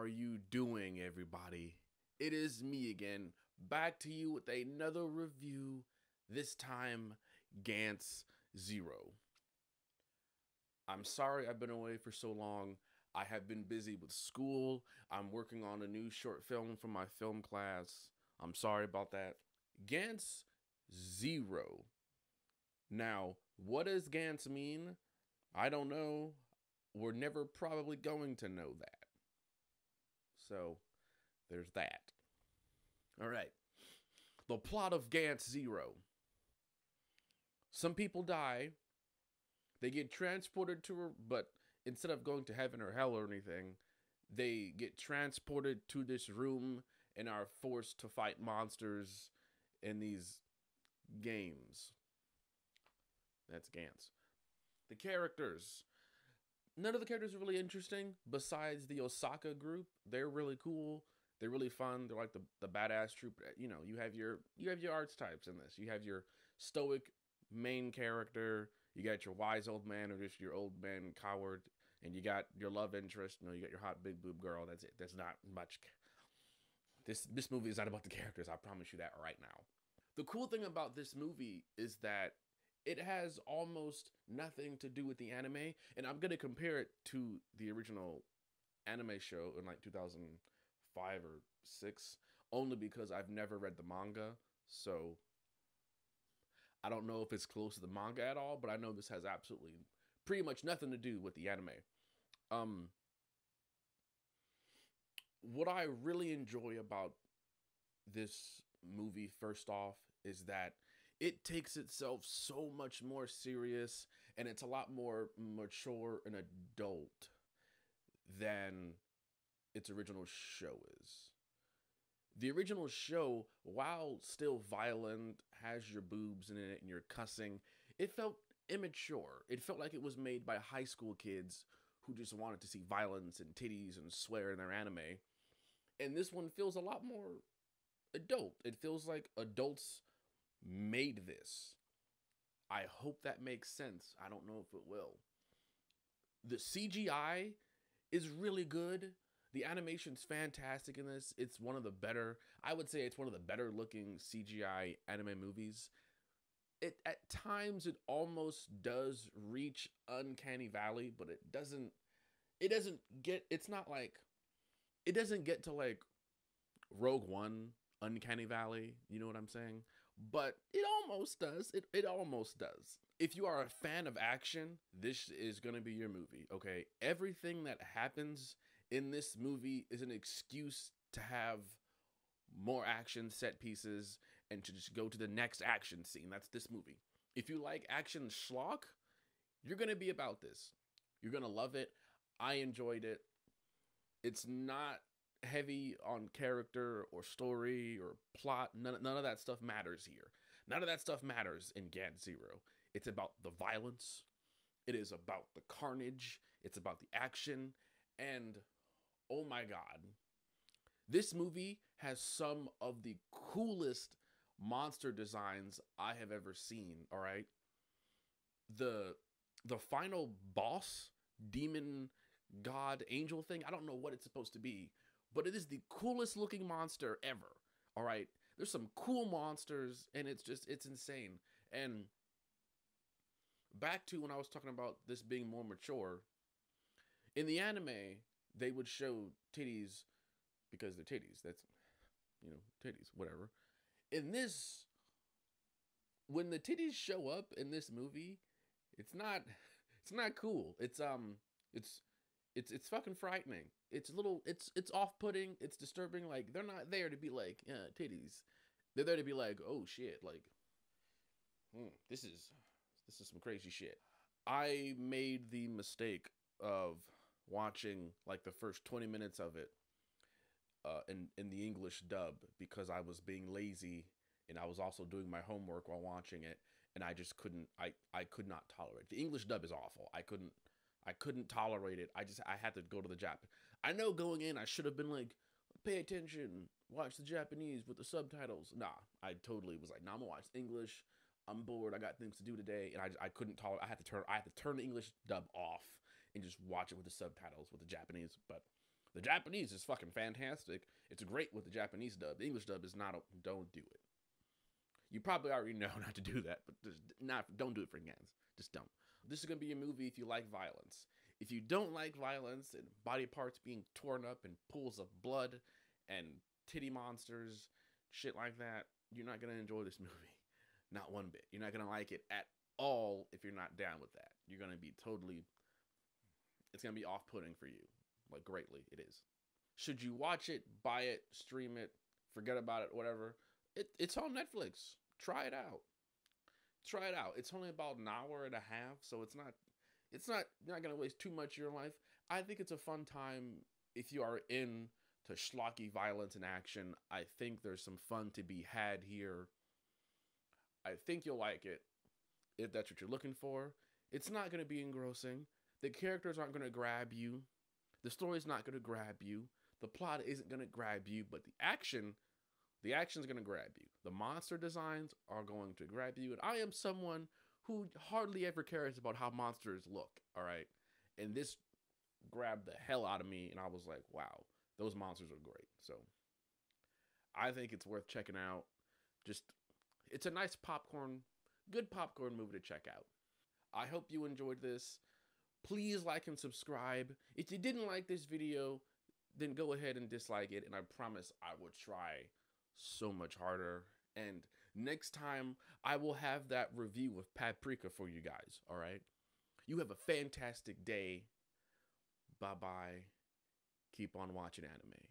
are you doing, everybody? It is me again, back to you with another review, this time Gantz 0. I'm sorry I've been away for so long. I have been busy with school. I'm working on a new short film for my film class. I'm sorry about that. Gantz 0. Now, what does Gantz mean? I don't know. We're never probably going to know that. So, there's that. All right. The plot of Gantz 0. Some people die. They get transported to, but instead of going to heaven or hell or anything, they get transported to this room and are forced to fight monsters in these games. That's Gantz. The characters. None of the characters are really interesting besides the Osaka group. They're really cool. They're really fun. They're like the badass troop. You know, you have your arts types in this. You have your stoic main character. You got your wise old man or just your old man coward, and you got your love interest. You know, you got your hot big boob girl. That's it. There's not much. This movie is not about the characters. I promise you that right now. The cool thing about this movie is that it has almost nothing to do with the anime, and I'm gonna compare it to the original anime show in like 2005 or 6, only because I've never read the manga, so I don't know if it's close to the manga at all, but I know this has absolutely pretty much nothing to do with the anime. Um, what I really enjoy about this movie, first off, is that it takes itself so much more serious and it's a lot more mature and adult than its original show is. The original show, while still violent, has your boobs in it and you're cussing, it felt immature. It felt like it was made by high school kids who just wanted to see violence and titties and swear in their anime. And this one feels a lot more adult. It feels like adults made this. I hope that makes sense. I don't know if it will. The CGI is really good. The animation's fantastic in this. It's one of the better, I would say it's one of the better looking CGI anime movies. It at times it almost does reach uncanny valley, but it doesn't get it's not like it doesn't get to like Rogue One uncanny valley, you know what I'm saying? But it almost does. It almost does. If you are a fan of action, this is going to be your movie, okay? Everything that happens in this movie is an excuse to have more action set pieces and to just go to the next action scene. That's this movie. If you like action schlock, you're going to be about this. You're going to love it. I enjoyed it. It's not heavy on character or story or plot. None of that stuff matters here. None of that stuff matters in Gantz 0. It's about the violence. It is about the carnage. It's about the action. And oh my God, this movie has some of the coolest monster designs I have ever seen, all right? The final boss, demon, god, angel thing, I don't know what it's supposed to be, but it is the coolest looking monster ever, all right? There's some cool monsters, and it's insane. And back to when I was talking about this being more mature, in the anime, they would show titties because they're titties. That's, titties, whatever. In this, when the titties show up in this movie, it's not cool. It's fucking frightening. It's a little, it's off-putting. It's disturbing. Like, they're not there to be like, titties. They're there to be like, oh shit, like, this is some crazy shit. I made the mistake of watching like the first 20 minutes of it in the English dub because I was being lazy and I was also doing my homework while watching it, and I just couldn't I could not tolerate it. The English dub is awful. I couldn't tolerate it. I had to go to the Jap. I know going in I should have been like, pay attention, watch the Japanese with the subtitles. Nah, I totally was like, nah, I'm gonna watch English. I'm bored. I got things to do today, and I couldn't tolerate. I had to turn the English dub off and just watch it with the subtitles with the Japanese. But The Japanese is fucking fantastic. It's great with the Japanese dub. The English dub is not. Don't do it. You probably already know not to do that, but just not. Don't do it for Gantz. Just don't. This is gonna be a movie if you like violence. If you don't like violence and body parts being torn up and pools of blood and titty monsters, shit like that, you're not gonna enjoy this movie. Not one bit. You're not gonna like it at all if you're not down with that. You're gonna be totally. It's gonna be off-putting for you, like greatly. It is. Should you watch it, buy it, stream it, forget about it, whatever? It's on Netflix. Try it out. Try it out. It's only about an hour and a half, so you're not gonna waste too much of your life. I think it's a fun time if you are in to schlocky violence and action. I think there's some fun to be had here. I think you'll like it if that's what you're looking for. It's not gonna be engrossing. The characters aren't gonna grab you. The story's not gonna grab you. The plot isn't gonna grab you, but the action's gonna grab you. The monster designs are going to grab you. And I am someone who hardly ever cares about how monsters look, all right? And this grabbed the hell out of me, and I was like, wow, those monsters are great. So I think it's worth checking out. Just, it's a nice good popcorn movie to check out. I hope you enjoyed this. Please like and subscribe. If you didn't like this video, then go ahead and dislike it, and I promise I will try so much harder. And next time, I will have that review of Paprika for you guys, all right? You have a fantastic day. Bye-bye. Keep on watching anime.